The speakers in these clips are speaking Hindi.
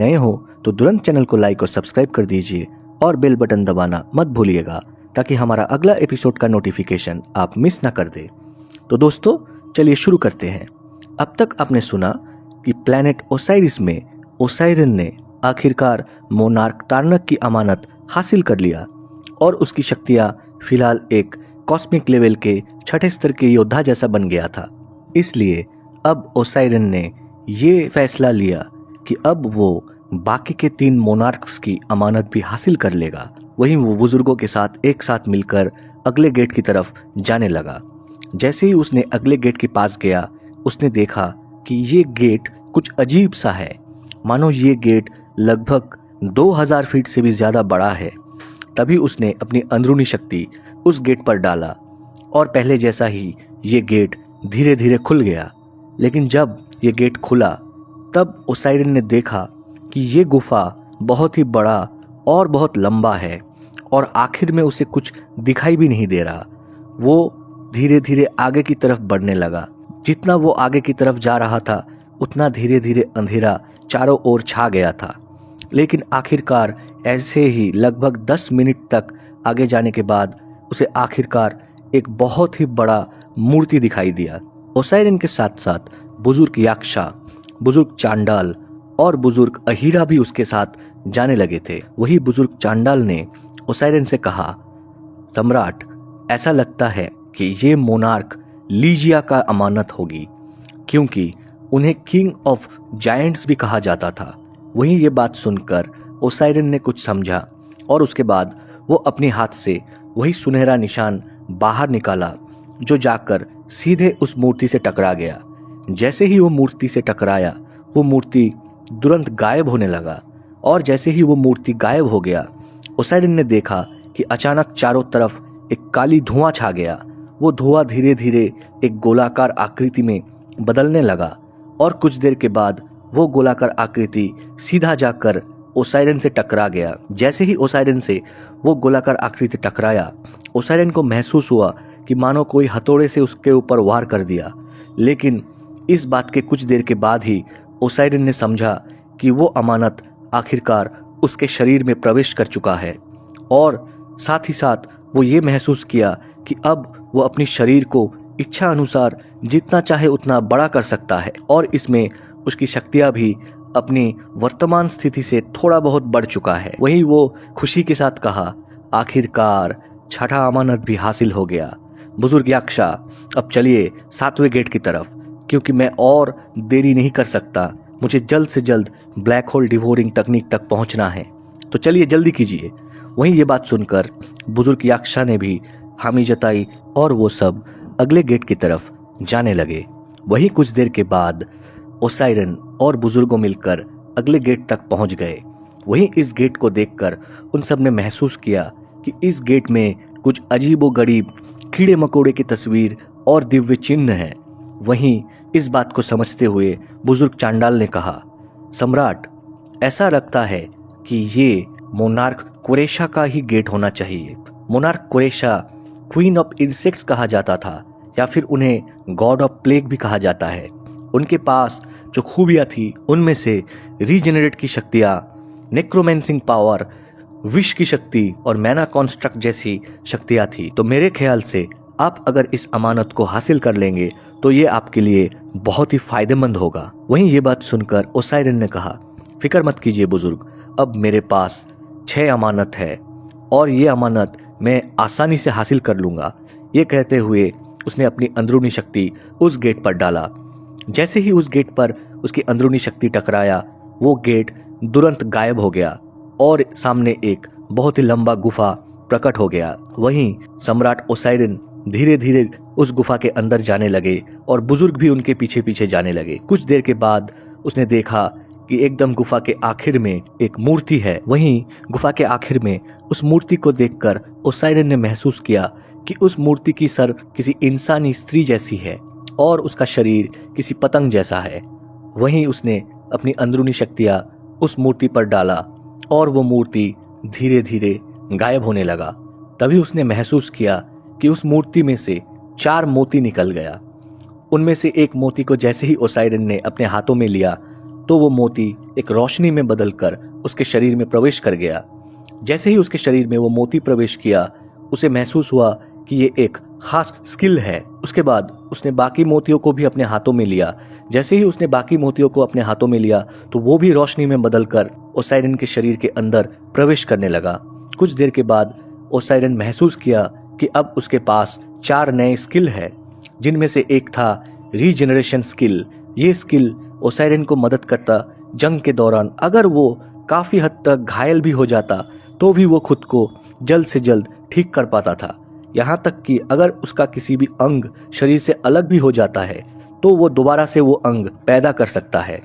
नए हो तो तुरंत चैनल को लाइक और सब्सक्राइब कर दीजिए और बेल बटन दबाना मत भूलिएगा ताकि हमारा अगला एपिसोड का नोटिफिकेशन आप मिस ना कर दे। तो दोस्तों चलिए शुरू करते हैं। अब तक आपने सुना कि प्लैनेट ओसाइरिस में ओसाइरन ने आखिरकार मोनार्क तारनक की अमानत हासिल कर लिया और उसकी शक्तियां फिलहाल एक कॉस्मिक लेवल के छठे स्तर के योद्धा जैसा बन गया था। इसलिए अब ओसाइरन ने ये फैसला लिया कि अब वो बाकी के 3 मोनार्क्स की अमानत भी हासिल कर लेगा। वहीं वो बुजुर्गों के साथ एक साथ मिलकर अगले गेट की तरफ जाने लगा। जैसे ही उसने अगले गेट के पास गया उसने देखा कि ये गेट कुछ अजीब सा है, मानो ये गेट लगभग 2000 फीट से भी ज्यादा बड़ा है। तभी उसने अपनी अंदरूनी शक्ति उस गेट पर डाला और पहले जैसा ही ये गेट धीरे धीरे खुल गया। लेकिन जब ये गेट खुला तब ओसाइरन ने देखा कि ये गुफा बहुत ही बड़ा और बहुत लंबा है और आखिर में उसे कुछ दिखाई भी नहीं दे रहा। वो धीरे धीरे आगे की तरफ बढ़ने लगा। जितना वो आगे की तरफ जा रहा था उतना धीरे धीरे अंधेरा चारों ओर छा गया था। लेकिन आखिरकार ऐसे ही लगभग 10 मिनट तक आगे जाने के बाद उसे आखिरकार एक बहुत ही बड़ा मूर्ति दिखाई दिया। ओसाइरन के साथ साथ बुजुर्ग याक्षा, बुजुर्ग चांडाल और बुजुर्ग अहीरा भी उसके साथ जाने लगे थे। वही बुजुर्ग चांडाल ने ओसाइरन से कहा, सम्राट, ऐसा लगता है कि ये मोनार्क लीजिया का अमानत होगी, क्योंकि उन्हें किंग ऑफ जायंट्स भी कहा जाता था। वहीं ये बात सुनकर ओसाइरन ने कुछ समझा और उसके बाद वो अपने हाथ से वही सुनहरा निशान बाहर निकाला जो जाकर सीधे उस मूर्ति से टकरा गया। जैसे ही वो मूर्ति से टकराया वो मूर्ति तुरंत गायब होने लगा और जैसे ही वो मूर्ति गायब हो गया ओसाइरन ने देखा कि अचानक चारों तरफ एक काली धुआं छा गया। वो धुआं धीरे धीरे एक गोलाकार आकृति में बदलने लगा और कुछ देर के बाद वो गोलाकार आकृति सीधा जाकर ओसाइरन से टकरा गया। जैसे ही ओसाइरन से वो गोलाकार आकृति टकराया ओसाइरन को महसूस हुआ कि मानो कोई हथौड़े से उसके ऊपर वार कर दिया। लेकिन इस बात के कुछ देर के बाद ही ओसाइरन ने समझा कि वो अमानत आखिरकार उसके शरीर में प्रवेश कर चुका है और साथ ही साथ वो ये महसूस किया कि अब वो अपनी शरीर को इच्छा अनुसार जितना चाहे उतना बड़ा कर सकता है और इसमें उसकी शक्तियां भी अपनी वर्तमान स्थिति से थोड़ा बहुत बढ़ चुका है। वहीं वो खुशी के साथ कहा, आखिरकार छठा अमानत भी हासिल हो गया। बुजुर्ग याक्षा, अब चलिए 7वें गेट की तरफ, क्योंकि मैं और देरी नहीं कर सकता। मुझे जल्द से जल्द ब्लैक होल डिवोरिंग तकनीक तक पहुंचना है, तो चलिए जल्दी कीजिए। वहीं ये बात सुनकर बुजुर्ग याक्षा ने भी हामी जताई और वो सब अगले गेट की तरफ जाने लगे। वहीं कुछ देर के बाद ओसाइरन और बुजुर्गों मिलकर अगले गेट तक पहुंच गए। वहीं इस गेट को देखकर उन सब ने महसूस किया कि इस गेट में कुछ अजीबोगरीब कीड़े मकोड़े की तस्वीर और दिव्य चिन्ह है। वहीं इस बात को समझते हुए बुजुर्ग चांडाल ने कहा, सम्राट, ऐसा लगता है कि ये मोनार्क कुरेशा का ही गेट होना चाहिए। मोनार्क कुरेशा क्वीन ऑफ इंसेक्ट्स कहा जाता था या फिर उन्हें गॉड ऑफ प्लेग भी कहा जाता है। उनके पास जो खूबियां थी उनमें से रीजेनरेट की शक्तियां, नेक्रोमेंसिंग पावर, विश की शक्ति और मैना कॉन्स्ट्रक्ट जैसी शक्तियां थी। तो मेरे ख्याल से आप अगर इस अमानत को हासिल कर लेंगे तो ये आपके लिए बहुत ही फायदेमंद होगा। वहीं ये बात सुनकर ओसाइरन ने कहा, फिक्र मत कीजिए बुजुर्ग, अब मेरे पास 6 अमानत है और ये अमानत मैं आसानी से हासिल कर लूंगा। ये कहते हुए उसने अपनी अंदरूनी शक्ति उस गेट पर डाला। जैसे ही उस गेट पर उसकी अंदरूनी शक्ति टकराया वो गेट तुरंत गायब हो गया और सामने एक बहुत ही लंबा गुफा प्रकट हो गया। वहीं सम्राट ओसाइरन धीरे धीरे उस गुफा के अंदर जाने लगे और बुजुर्ग भी उनके पीछे पीछे जाने लगे। कुछ देर के बाद उसने देखा कि एकदम गुफा के आखिर में एक मूर्ति है। वहीं गुफा के आखिर में उस मूर्ति को देखकर ओसाइरन ने महसूस किया कि उस मूर्ति की सर किसी इंसानी स्त्री जैसी है और उसका शरीर किसी पतंग जैसा है। वहीं उसने अपनी अंदरूनी शक्तियां उस मूर्ति पर डाला और वो मूर्ति धीरे धीरे गायब होने लगा। तभी उसने महसूस किया कि उस मूर्ति में से 4 मोती निकल गया। उनमें से एक मोती को जैसे ही ओसाइरन ने अपने हाथों में लिया तो वो मोती एक रोशनी में बदलकर उसके शरीर में प्रवेश कर गया। जैसे ही उसके शरीर में वो मोती प्रवेश किया, उसे महसूस हुआ कि ये एक खास स्किल है। उसके बाद उसने बाकी मोतियों को भी अपने हाथों में लिया। जैसे ही उसने बाकी मोतियों को अपने हाथों में लिया तो वो भी रोशनी में बदलकर ओसाइरन के शरीर के अंदर प्रवेश करने लगा। कुछ देर के बाद ओसाइरन महसूस किया कि अब उसके पास 4 नए स्किल है, जिनमें से एक था रीजेनरेशन स्किल। ये स्किल ओसाइरन को मदद करता जंग के दौरान अगर वो काफी हद तक घायल भी हो जाता तो भी वो खुद को जल्द से जल्द ठीक कर पाता था। यहाँ तक कि अगर उसका किसी भी अंग शरीर से अलग भी हो जाता है तो वो दोबारा से वो अंग पैदा कर सकता है।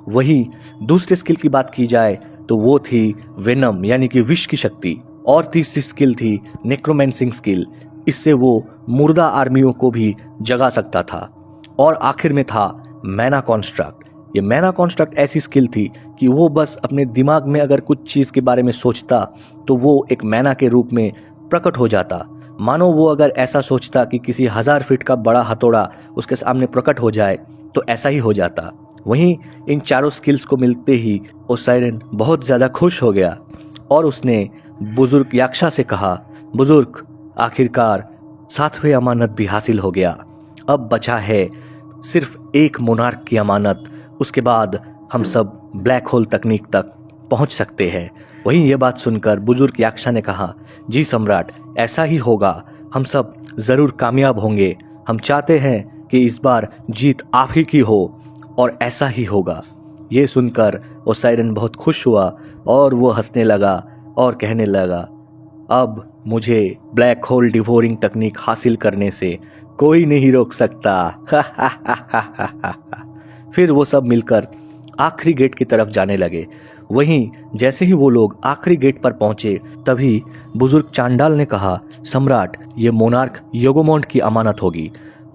वही दूसरे स्किल की बात की जाए तो वो थी वेनम यानी कि विष की शक्ति। और तीसरी स्किल थी नेक्रोमेंसिंग स्किल। इससे वो मुर्दा आर्मियों को भी जगा सकता था। और आखिर में था मैना कॉन्स्ट्रक्ट। ये मैना कॉन्स्ट्रक्ट ऐसी स्किल थी कि वो बस अपने दिमाग में अगर कुछ चीज़ के बारे में सोचता तो वो एक मैना के रूप में प्रकट हो जाता। मानो वो अगर ऐसा सोचता कि किसी 1000 फीट का बड़ा हथौड़ा उसके सामने प्रकट हो जाए तो ऐसा ही हो जाता। वहीं इन चारों स्किल्स को मिलते ही ओसाइरन बहुत ज़्यादा खुश हो गया और उसने बुजुर्ग याक्षा से कहा, बुजुर्ग, आखिरकार 7वें अमानत भी हासिल हो गया। अब बचा है सिर्फ एक मोनार्क की अमानत। उसके बाद हम सब ब्लैक होल तकनीक तक पहुंच सकते हैं। वहीं ये बात सुनकर बुजुर्ग याक्षा ने कहा, जी सम्राट, ऐसा ही होगा। हम सब जरूर कामयाब होंगे। हम चाहते हैं कि इस बार जीत आप ही की हो और ऐसा ही होगा। ये सुनकर ओसाइरन बहुत खुश हुआ और वो हंसने लगा और कहने लगा, अब मुझे ब्लैक होल डिवोरिंग तकनीक हासिल करने से कोई नहीं रोक सकता। फिर वो सब मिलकर आखिरी गेट की तरफ जाने लगे। वहीं जैसे ही वो लोग आखिरी गेट पर पहुंचे तभी बुजुर्ग चांडाल ने कहा, सम्राट, ये मोनार्क योगोमोंड की अमानत होगी।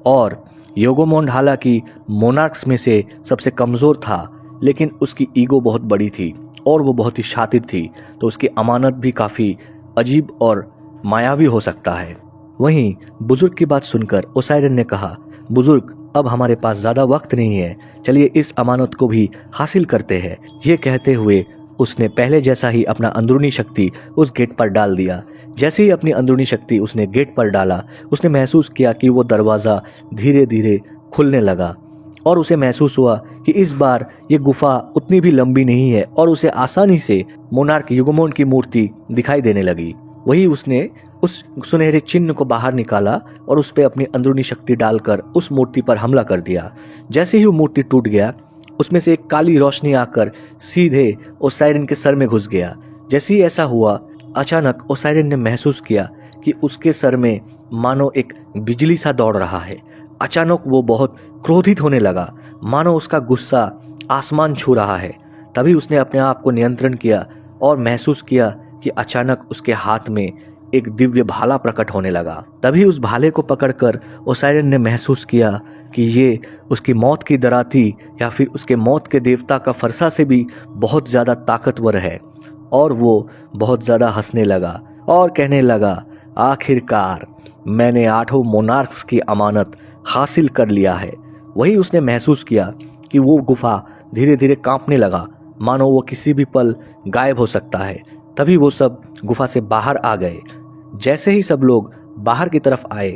और योगोमोंड हालांकि मोनार्क्स में से सबसे कमजोर था, लेकिन उसकी ईगो बहुत बड़ी थी और वो बहुत ही शातिर थी, तो उसकी अमानत भी काफी अजीब और मायावी हो सकता है। वहीं बुजुर्ग की बात सुनकर ओसाइरन ने कहा, बुजुर्ग, अब हमारे पास ज्यादा वक्त नहीं है, चलिए इस अमानत को भी हासिल करते हैं। ये कहते हुए उसने पहले जैसा ही अपना अंदरूनी शक्ति उस गेट पर डाल दिया। जैसे ही अपनी अंदरूनी शक्ति उसने गेट पर डाला, उसने महसूस किया कि वो दरवाजा धीरे धीरे खुलने लगा और उसे महसूस हुआ कि इस बार ये गुफा उतनी भी लंबी नहीं है और उसे आसानी से मोनार्क युगमोंड की मूर्ति दिखाई देने लगी। वही उसने उस सुनहरे चिन्ह को बाहर निकाला और उस पर अपनी अंदरूनी शक्ति डालकर उस मूर्ति पर हमला कर दिया। जैसे ही वो मूर्ति टूट गया, उसमें से एक काली रोशनी आकर सीधे ओसाइरन के सर में घुस गया। जैसे ही ऐसा हुआ, अचानक ओसाइरन ने महसूस किया कि उसके सर में मानो एक बिजली सा दौड़ रहा है। अचानक वो बहुत क्रोधित होने लगा, मानो उसका गुस्सा आसमान छू रहा है। तभी उसने अपने आप को नियंत्रण किया और महसूस किया कि अचानक उसके हाथ में एक दिव्य भाला प्रकट होने लगा। तभी उस भाले को पकड़कर ओसाइरन ने महसूस किया कि ये उसकी मौत की दराती या फिर उसके मौत के देवता का फरसा से भी बहुत ज्यादा ताकतवर है। और वो बहुत ज्यादा हंसने लगा और कहने लगा, आखिरकार मैंने 8 मोनार्क्स की अमानत हासिल कर लिया है। वही उसने महसूस किया कि वो गुफा धीरे धीरे कांपने लगा, मानो वो किसी भी पल गायब हो सकता है। तभी वो सब गुफा से बाहर आ गए। जैसे ही सब लोग बाहर की तरफ आए,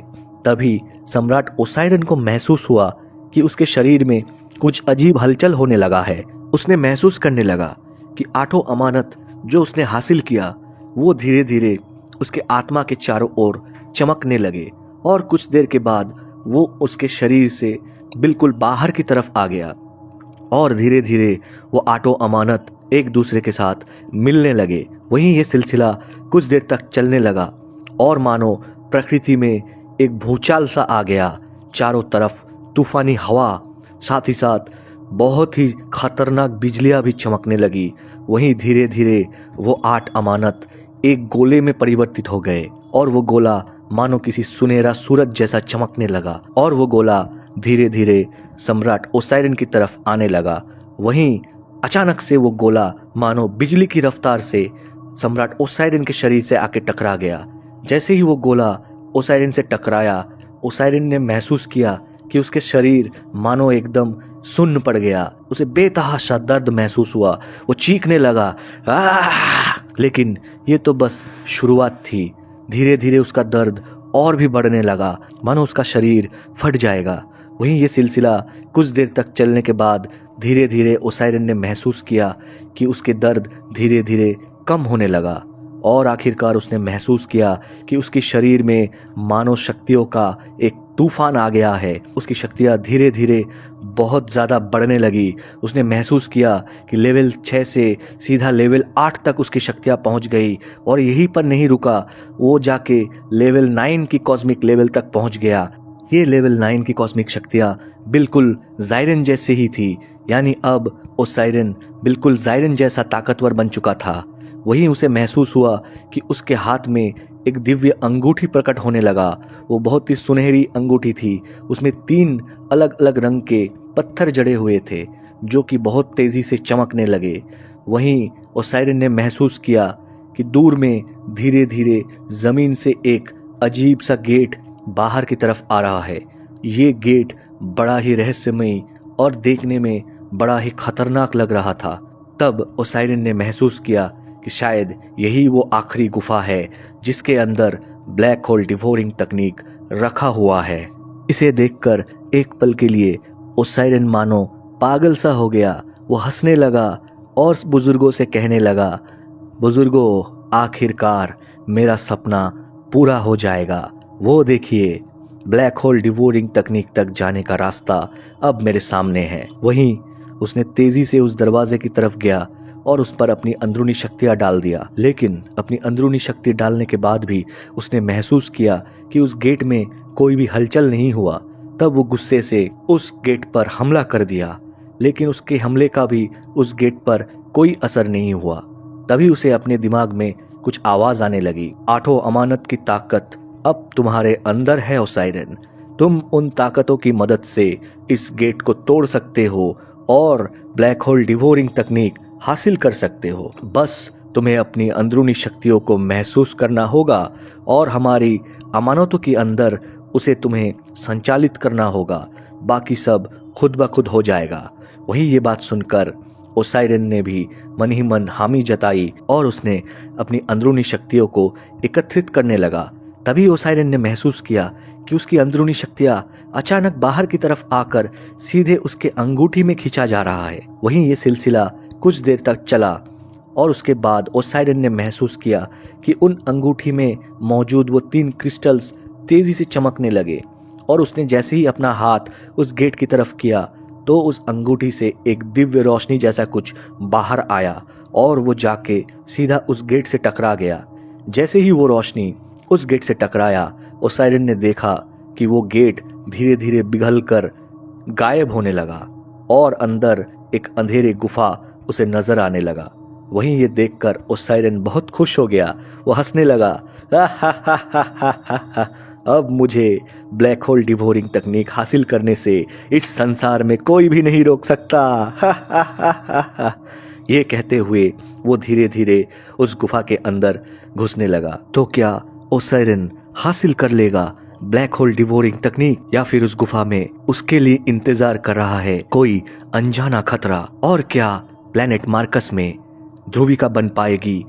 तभी सम्राट ओसाइरन को महसूस हुआ कि उसके शरीर में कुछ अजीब हलचल होने लगा है। उसने महसूस करने लगा कि 8 अमानत जो उसने हासिल किया वो धीरे धीरे उसके आत्मा के चारों ओर चमकने लगे और कुछ देर के बाद वो उसके शरीर से बिल्कुल बाहर की तरफ आ गया और धीरे धीरे वो 8 अमानत एक दूसरे के साथ मिलने लगे। वहीं ये सिलसिला कुछ देर तक चलने लगा और मानो प्रकृति में एक भूचाल सा आ गया। चारों तरफ तूफानी हवा, साथ ही साथ बहुत ही खतरनाक बिजलियां भी चमकने लगी। वहीं धीरे धीरे वो 8 अमानत एक गोले में परिवर्तित हो गए और वो गोला मानो किसी सुनहरा सूरज जैसा चमकने लगा और वो गोला धीरे धीरे सम्राट ओसाइरन की तरफ आने लगा। वहीं अचानक से वो गोला मानो बिजली की रफ्तार से सम्राट ओसाइरन के शरीर से आके टकरा गया। जैसे ही वो गोला ओसाइरन से टकराया, ओसाइरन ने महसूस किया कि उसके शरीर मानो एकदम सुन्न पड़ गया। उसे बेतहाशा दर्द महसूस हुआ। वो चीखने लगा, लेकिन ये तो बस शुरुआत थी। धीरे धीरे उसका दर्द और भी बढ़ने लगा, मानो उसका शरीर फट जाएगा। वहीं ये सिलसिला कुछ देर तक चलने के बाद धीरे धीरे ओसाइरन ने महसूस किया कि उसके दर्द धीरे धीरे कम होने लगा और आखिरकार उसने महसूस किया कि उसके शरीर में मानव शक्तियों का एक तूफान आ गया है। उसकी शक्तियाँ धीरे धीरे बहुत ज़्यादा बढ़ने लगी। उसने महसूस किया कि लेवल 6 से सीधा लेवल 8 तक उसकी शक्तियाँ पहुँच गई और यहीं पर नहीं रुका, वो जाके लेवल 9 की कॉस्मिक लेवल तक पहुँच गया। ये लेवल 9 की कॉस्मिक शक्तियाँ बिल्कुल ज़ायरन जैसे ही थी, यानी अब ओसाइरन बिल्कुल ज़ायरन जैसा ताकतवर बन चुका था। वहीं उसे महसूस हुआ कि उसके हाथ में एक दिव्य अंगूठी प्रकट होने लगा। वो बहुत ही सुनहरी अंगूठी थी। उसमें 3 अलग अलग रंग के पत्थर जड़े हुए थे जो कि बहुत तेजी से चमकने लगे। वहीं ओसाइरन ने महसूस किया कि दूर में धीरे धीरे जमीन से एक अजीब सा गेट बाहर की तरफ आ रहा है। ये गेट बड़ा ही रहस्यमयी और देखने में बड़ा ही खतरनाक लग रहा था। तब ओसाइरन ने महसूस किया कि शायद यही वो आखिरी गुफा है जिसके अंदर ब्लैक होल डिवोरिंग तकनीक रखा हुआ है। इसे देखकर एक पल के लिए ओसाइरन मानो पागल सा हो गया। वो हंसने लगा और बुजुर्गों से कहने लगा, बुजुर्गों, आखिरकार मेरा सपना पूरा हो जाएगा। वो देखिए, ब्लैक होल डिवोरिंग तकनीक तक जाने का रास्ता अब मेरे सामने है। वहीं उसने तेजी से उस दरवाजे की तरफ गया और उस पर अपनी अंदरूनी शक्तियां डाल दिया। लेकिन अपनी अंदरूनी शक्ति डालने के बाद भी उसने महसूस किया कि उस गेट में कोई भी हलचल नहीं हुआ। तब वो गुस्से से उस गेट पर हमला कर दिया, लेकिन उसके हमले का भी उस गेट पर कोई असर नहीं हुआ। तभी उसे अपने दिमाग में कुछ आवाज आने लगी, 8 अमानत की ताकत अब तुम्हारे अंदर है ओसाइरन। तुम उन ताकतों की मदद से इस गेट को तोड़ सकते हो और ब्लैक होल डिवोरिंग तकनीक हासिल कर सकते हो। बस तुम्हें अपनी अंदरूनी शक्तियों को महसूस करना होगा और हमारी अमानतों के अंदर उसे तुम्हें संचालित करना होगा। बाकी सब खुद ब खुद हो जाएगा। वहीं ये बात सुनकर ओसाइरन ने भी मन ही मन हामी जताई और उसने अपनी अंदरूनी शक्तियों को एकत्रित करने लगा। तभी ओसाइरन ने महसूस किया कि उसकी अंदरूनी शक्तियां अचानक बाहर की तरफ आकर सीधे उसके अंगूठी में खींचा जा रहा है। वहीं ये सिलसिला कुछ देर तक चला और उसके बाद ओसाइरन ने महसूस किया कि उन अंगूठी में मौजूद वो 3 क्रिस्टल्स तेजी से चमकने लगे और उसने जैसे ही अपना हाथ उस गेट की तरफ किया तो उस अंगूठी से एक दिव्य रोशनी जैसा कुछ बाहर आया और वो जाके सीधा उस गेट से टकरा गया। जैसे ही वो रोशनी उस गेट से टकराया, ओसाइरन ने देखा कि वो गेट धीरे धीरे पिघलकर गायब होने लगा और अंदर एक अंधेरे गुफा उसे नजर आने लगा। वहीं ये देखकर ओसाइरन बहुत खुश हो गया। वो हंसने लगा, अब मुझे ब्लैक होल डिवोरिंग तकनीक हासिल करने से इस संसार में कोई भी नहीं रोक सकता। ये कहते हुए वो धीरे धीरे उस गुफा के अंदर घुसने लगा। तो क्या ओसाइरन हासिल कर लेगा ब्लैक होल डिवोरिंग तकनीक, या फिर उस गुफा में उसके लिए इंतजार कर रहा है कोई अनजाना खतरा? और क्या प्लेनेट मार्कस में ध्रुविका बन पाएगी